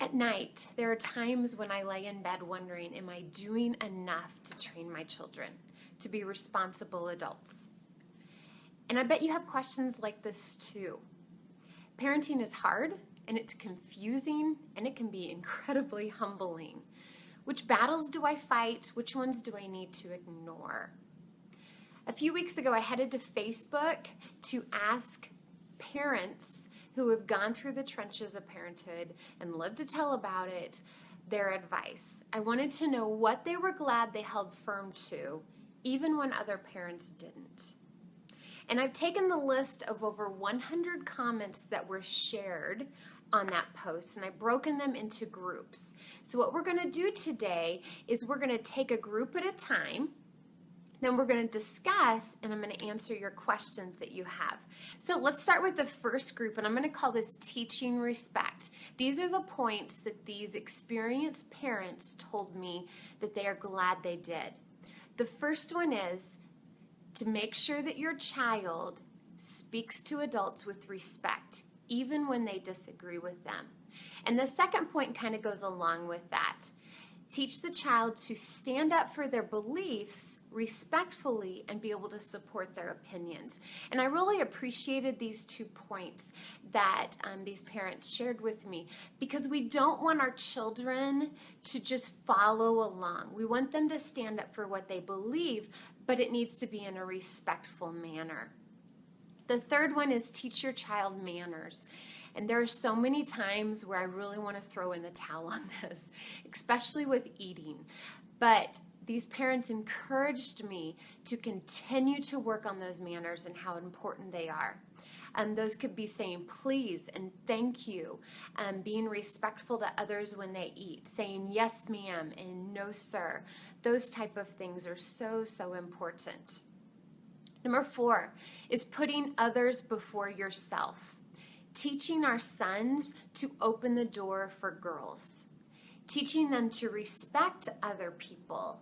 At night, there are times when I lay in bed wondering, am I doing enough to train my children to be responsible adults? And I bet you have questions like this too. Parenting is hard, and it's confusing, and it can be incredibly humbling. Which battles do I fight? Which ones do I need to ignore? A few weeks ago, I headed to Facebook to ask parents who have gone through the trenches of parenthood and lived to tell about it their advice. I wanted to know what they were glad they held firm to, even when other parents didn't. And I've taken the list of over 100 comments that were shared on that post, and I've broken them into groups. So what we're going to do today is we're going to take a group at a time. Then we're going to discuss, and I'm going to answer your questions that you have. So let's start with the first group, and I'm going to call this teaching respect. These are the points that these experienced parents told me that they are glad they did. The first one is to make sure that your child speaks to adults with respect, even when they disagree with them. And the second point kind of goes along with that. Teach the child to stand up for their beliefs respectfully and be able to support their opinions. And I really appreciated these 2 points that these parents shared with me, because we don't want our children to just follow along. We want them to stand up for what they believe, but it needs to be in a respectful manner. The third one is teach your child manners. And there are so many times where I really want to throw in the towel on this, especially with eating. But these parents encouraged me to continue to work on those manners and how important they are. Those could be saying please and thank you, being respectful to others when they eat, saying yes ma'am and no sir. Those type of things are so, so important. Number 4 is putting others before yourself. Teaching our sons to open the door for girls. Teaching them to respect other people.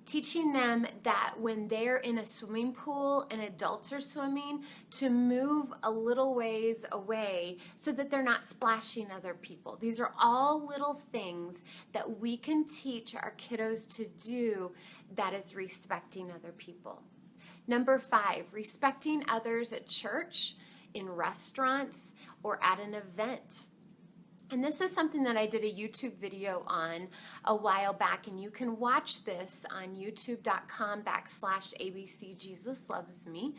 Teaching them that when they're in a swimming pool and adults are swimming, to move a little ways away so that they're not splashing other people. These are all little things that we can teach our kiddos to do that is respecting other people. Number 5, respecting others at church, in restaurants, or at an event. And this is something that I did a YouTube video on a while back, and you can watch this on youtube.com/ABCJesusLovesMe.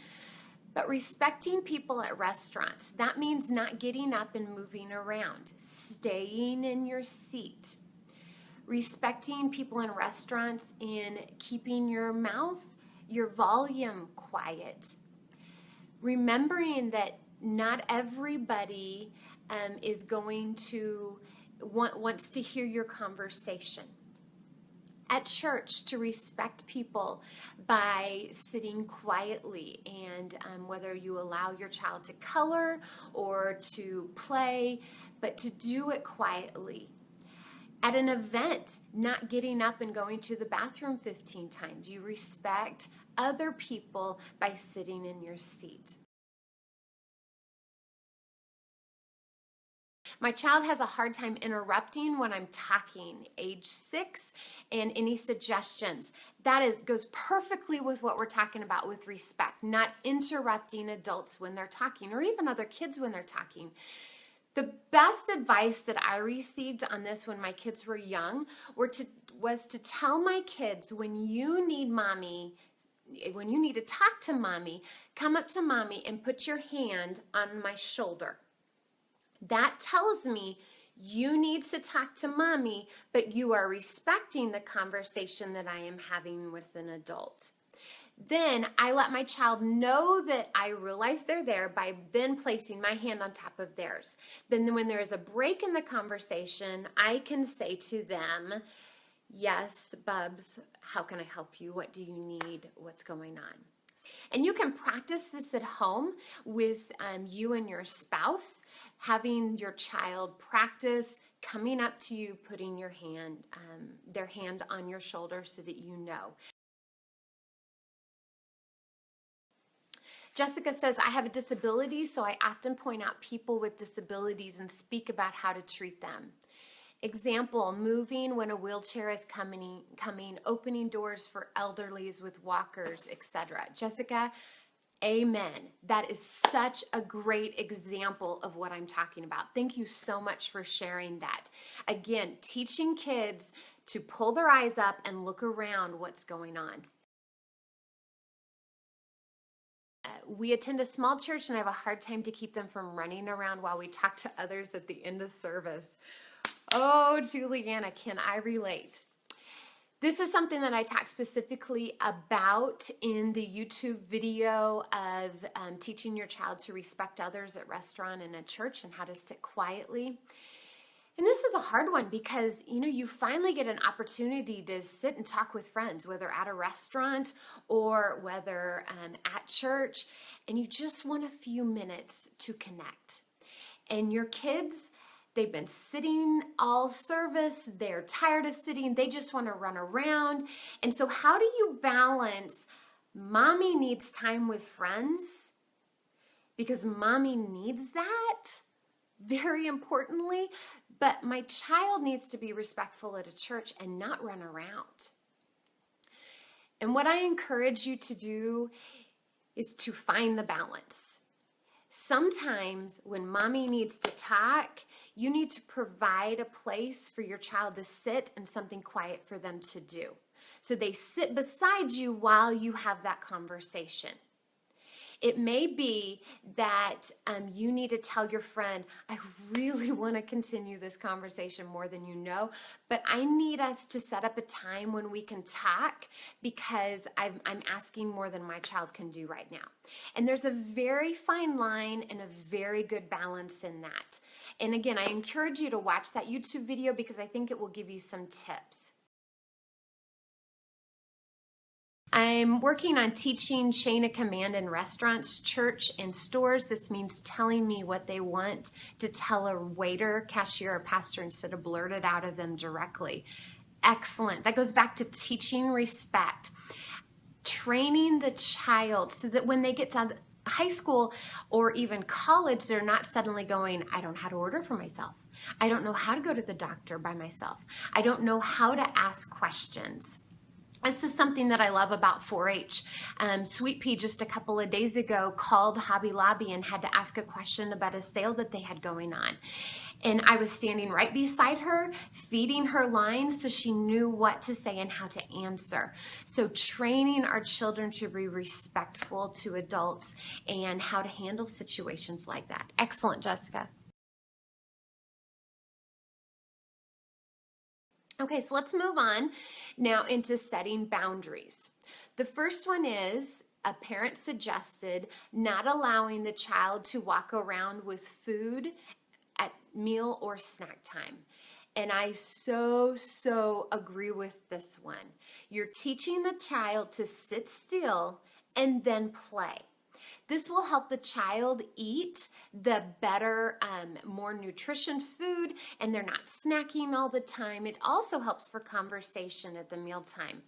But respecting people at restaurants, that means not getting up and moving around, staying in your seat. Respecting people in restaurants in keeping your volume quiet. Remembering that not everybody is going to wants to hear your conversation. At church, to respect people by sitting quietly, and whether you allow your child to color or to play, but to do it quietly. At an event, not getting up and going to the bathroom 15 times. You respect other people by sitting in your seat. My child has a hard time interrupting when I'm talking, age 6, and any suggestions. That goes perfectly with what we're talking about with respect, not interrupting adults when they're talking, or even other kids when they're talking. The best advice that I received on this when my kids were young was to tell my kids, when you need to talk to mommy, come up to mommy and put your hand on my shoulder. That tells me you need to talk to mommy, but you are respecting the conversation that I am having with an adult. Then I let my child know that I realize they're there by then placing my hand on top of theirs. Then when there is a break in the conversation, I can say to them, yes, Bubs, how can I help you? What do you need? What's going on? And you can practice this at home with you and your spouse, having your child practice coming up to you, putting their hand on your shoulder so that you know. Jessica says, I have a disability, so I often point out people with disabilities and speak about how to treat them. Example, moving when a wheelchair is coming, opening doors for elderlies with walkers, etc. Jessica, amen. That is such a great example of what I'm talking about. Thank you so much for sharing that. Again, teaching kids to pull their eyes up and look around what's going on. We attend a small church and I have a hard time to keep them from running around while we talk to others at the end of service. Oh, Juliana, can I relate? This is something that I talk specifically about in the YouTube video of teaching your child to respect others at restaurant and at church and how to sit quietly. And this is a hard one because, you finally get an opportunity to sit and talk with friends, whether at a restaurant or whether at church, and you just want a few minutes to connect. And your kids, they've been sitting all service, they're tired of sitting, they just want to run around. And so how do you balance mommy needs time with friends because mommy needs that, very importantly, but my child needs to be respectful at a church and not run around. And what I encourage you to do is to find the balance. Sometimes when mommy needs to talk, you need to provide a place for your child to sit and something quiet for them to do. So they sit beside you while you have that conversation. It may be that you need to tell your friend, I really want to continue this conversation more than you know, but I need us to set up a time when we can talk because I'm asking more than my child can do right now. And there's a very fine line and a very good balance in that. And again, I encourage you to watch that YouTube video because I think it will give you some tips. I'm working on teaching chain of command in restaurants, church, and stores. This means telling me what they want to tell a waiter, cashier, or pastor instead of blurt it out of them directly. Excellent. That goes back to teaching respect. Training the child so that when they get to high school or even college, they're not suddenly going, I don't know how to order for myself. I don't know how to go to the doctor by myself. I don't know how to ask questions. This is something that I love about 4-H. Sweet Pea just a couple of days ago called Hobby Lobby and had to ask a question about a sale that they had going on. And I was standing right beside her, feeding her lines so she knew what to say and how to answer. So training our children to be respectful to adults and how to handle situations like that. Excellent, Jessica. Okay, so let's move on now into setting boundaries. The first one is a parent suggested not allowing the child to walk around with food at meal or snack time. And I so agree with this one. You're teaching the child to sit still and then play. This will help the child eat the better, more nutrition food, and they're not snacking all the time. It also helps for conversation at the mealtime.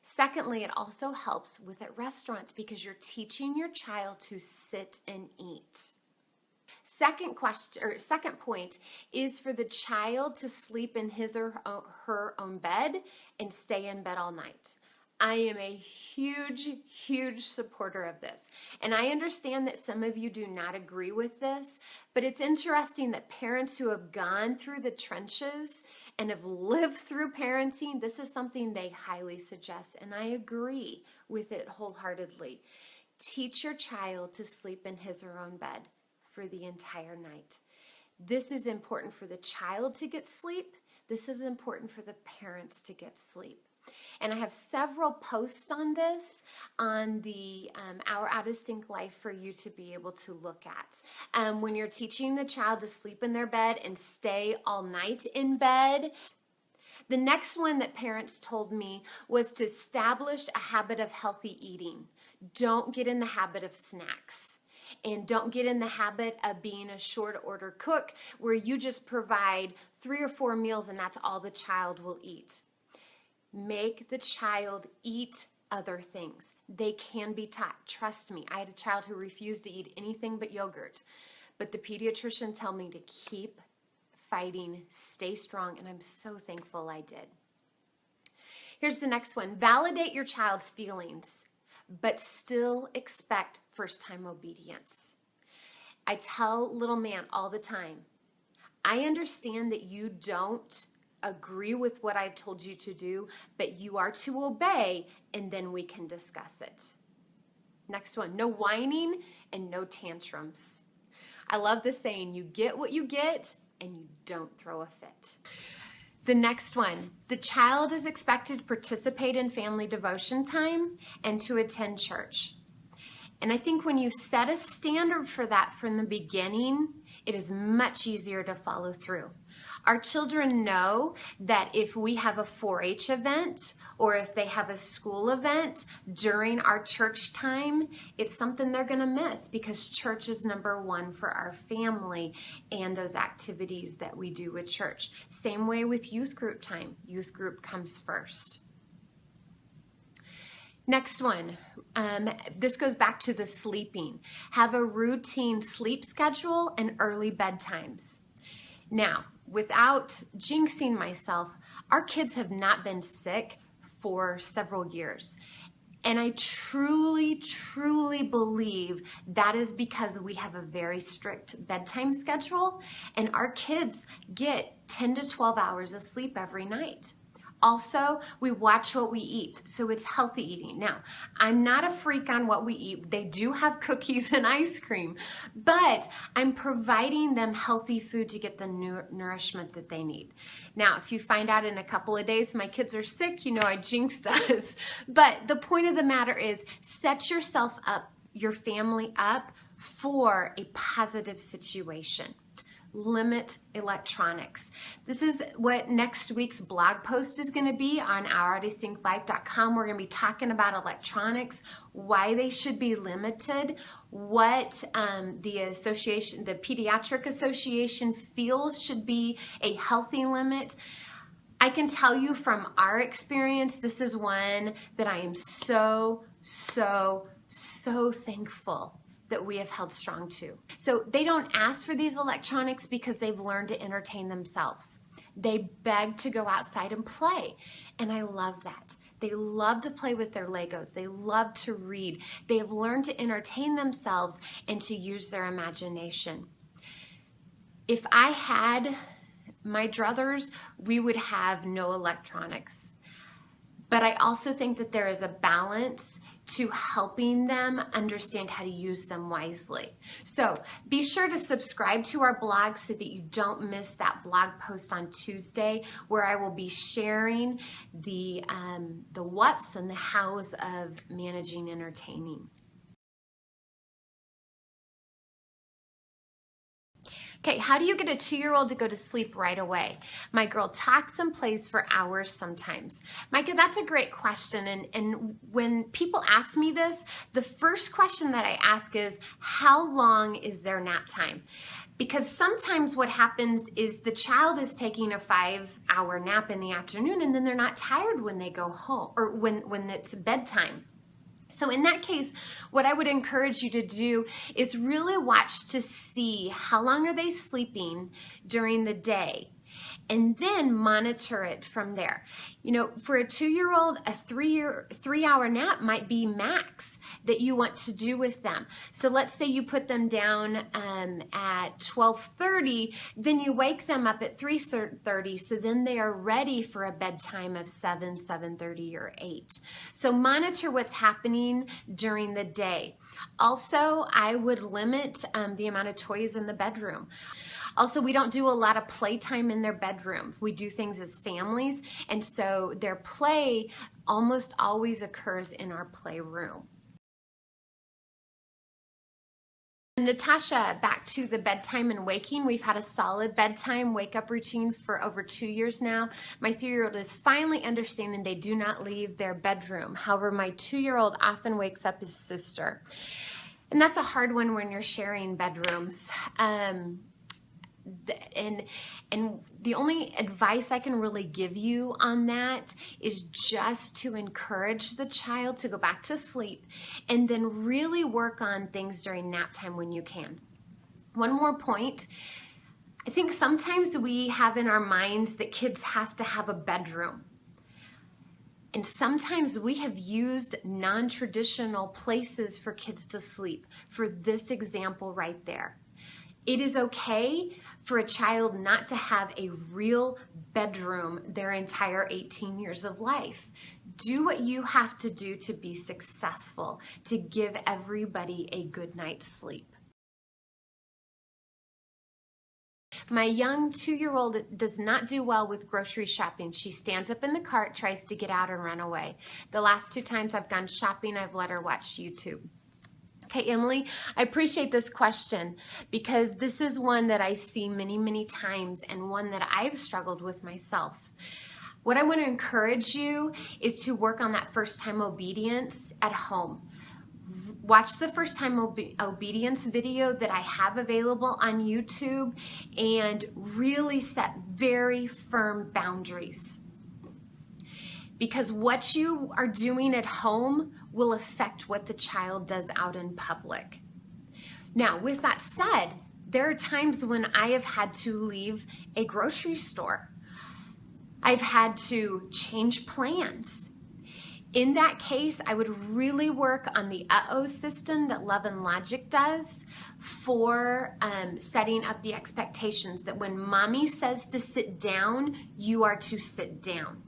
Secondly, it also helps with at restaurants because you're teaching your child to sit and eat. Second point is for the child to sleep in his or her own bed and stay in bed all night. I am a huge supporter of this. And I understand that some of you do not agree with this, but it's interesting that parents who have gone through the trenches and have lived through parenting, this is something they highly suggest, and I agree with it wholeheartedly. Teach your child to sleep in his or her own bed for the entire night. This is important for the child to get sleep. This is important for the parents to get sleep. And I have several posts on this on the Our Out of Sync Life for you to be able to look at. When you're teaching the child to sleep in their bed and stay all night in bed, the next one that parents told me was to establish a habit of healthy eating. Don't get in the habit of snacks. And don't get in the habit of being a short order cook where you just provide 3 or 4 meals and that's all the child will eat. Make the child eat other things. They can be taught. Trust me, I had a child who refused to eat anything but yogurt. But the pediatrician told me to keep fighting, stay strong, and I'm so thankful I did. Here's the next one. Validate your child's feelings, but still expect first-time obedience. I tell little man all the time, I understand that you don't agree with what I've told you to do, but you are to obey, and then we can discuss it. Next one, no whining and no tantrums. I love the saying, you get what you get, and you don't throw a fit. The next one, the child is expected to participate in family devotion time and to attend church. And I think when you set a standard for that from the beginning, it is much easier to follow through. Our children know that if we have a 4-H event or if they have a school event during our church time, it's something they're going to miss because church is number one for our family and those activities that we do with church. Same way with youth group time. Youth group comes first. Next one, this goes back to the sleeping. Have a routine sleep schedule and early bedtimes. Now, without jinxing myself, our kids have not been sick for several years. And I truly, truly believe that is because we have a very strict bedtime schedule and our kids get 10 to 12 hours of sleep every night. Also, we watch what we eat, so it's healthy eating. Now, I'm not a freak on what we eat. They do have cookies and ice cream, but I'm providing them healthy food to get the nourishment that they need. Now, if you find out in a couple of days my kids are sick, you know I jinxed us. But the point of the matter is set yourself up, your family up for a positive situation. Limit electronics. This is what next week's blog post is going to be on ouradsynclife.com. We're going to be talking about electronics, why they should be limited, what the Pediatric Association feels should be a healthy limit. I can tell you from our experience, this is one that I am so thankful that we have held strong to. So they don't ask for these electronics because they've learned to entertain themselves. They beg to go outside and play. And I love that. They love to play with their Legos. They love to read. They have learned to entertain themselves and to use their imagination. If I had my druthers, we would have no electronics. But I also think that there is a balance to helping them understand how to use them wisely. So be sure to subscribe to our blog so that you don't miss that blog post on Tuesday where I will be sharing the what's and the how's of managing entertaining. Okay, how do you get a 2-year-old to go to sleep right away? My girl talks and plays for hours sometimes. Micah, that's a great question. And when people ask me this, the first question that I ask is, how long is their nap time? Because sometimes what happens is the child is taking a 5-hour nap in the afternoon and then they're not tired when they go home or when it's bedtime. So in that case, what I would encourage you to do is really watch to see how long are they sleeping during the day and then monitor it from there. You know, for a 2-year-old, a 3-hour nap might be max that you want to do with them. So let's say you put them down at 12:30, then you wake them up at 3:30, so then they are ready for a bedtime of 7:30, or 8. So monitor what's happening during the day. Also, I would limit the amount of toys in the bedroom. Also, we don't do a lot of playtime in their bedroom. We do things as families, and so their play almost always occurs in our playroom. Natasha, back to the bedtime and waking. We've had a solid bedtime wake-up routine for over 2 years now. My 3-year-old is finally understanding they do not leave their bedroom. However, my 2-year-old often wakes up his sister. And that's a hard one when you're sharing bedrooms. And the only advice I can really give you on that is just to encourage the child to go back to sleep and then really work on things during nap time when you can. One more point. I think sometimes we have in our minds that kids have to have a bedroom. And sometimes we have used non-traditional places for kids to sleep. For this example right there, it is okay for a child not to have a real bedroom their entire 18 years of life. Do what you have to do to be successful, to give everybody a good night's sleep. My young 2-year-old does not do well with grocery shopping. She stands up in the cart, tries to get out and run away. The last 2 times I've gone shopping, I've let her watch YouTube. Okay, Emily, I appreciate this question because this is one that I see many, many times and one that I've struggled with myself. What I want to encourage you is to work on that first time obedience at home. Watch the first time obedience video that I have available on YouTube and really set very firm boundaries. Because what you are doing at home will affect what the child does out in public. Now, with that said, there are times when I have had to leave a grocery store. I've had to change plans. In that case, I would really work on the uh-oh system that Love and Logic does for setting up the expectations that when mommy says to sit down, you are to sit down.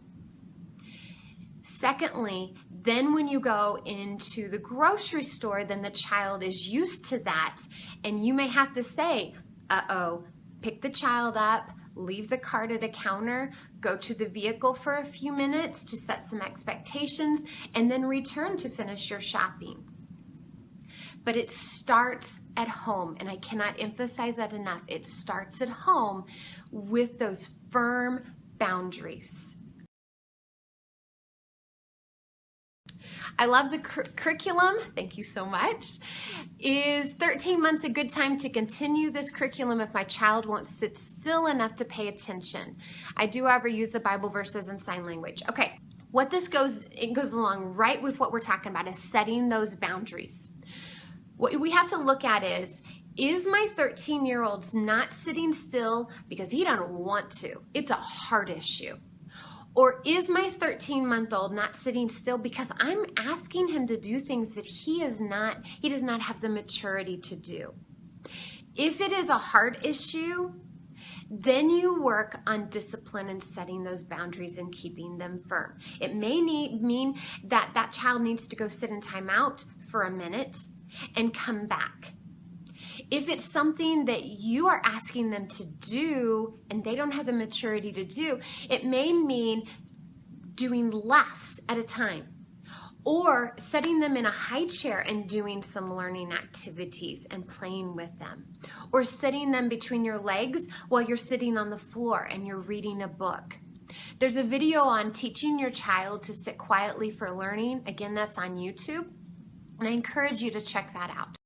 Secondly, then when you go into the grocery store, then the child is used to that, and you may have to say, uh-oh, pick the child up, leave the cart at a counter, go to the vehicle for a few minutes to set some expectations, and then return to finish your shopping. But it starts at home, and I cannot emphasize that enough. It starts at home with those firm boundaries. I love the curriculum. Thank you so much. Is 13 months a good time to continue this curriculum if my child won't sit still enough to pay attention? I do, however, use the Bible verses and sign language. Okay, it goes along right with what we're talking about is setting those boundaries. What we have to look at is my 13-year-old not sitting still because he doesn't want to? It's a heart issue. Or is my 13-month-old not sitting still because I'm asking him to do things that he does not have the maturity to do? If it is a heart issue, then you work on discipline and setting those boundaries and keeping them firm. It may mean that child needs to go sit in timeout for a minute and come back. If it's something that you are asking them to do and they don't have the maturity to do, it may mean doing less at a time, or setting them in a high chair and doing some learning activities and playing with them, or sitting them between your legs while you're sitting on the floor and you're reading a book. There's a video on teaching your child to sit quietly for learning. Again, that's on YouTube, and I encourage you to check that out.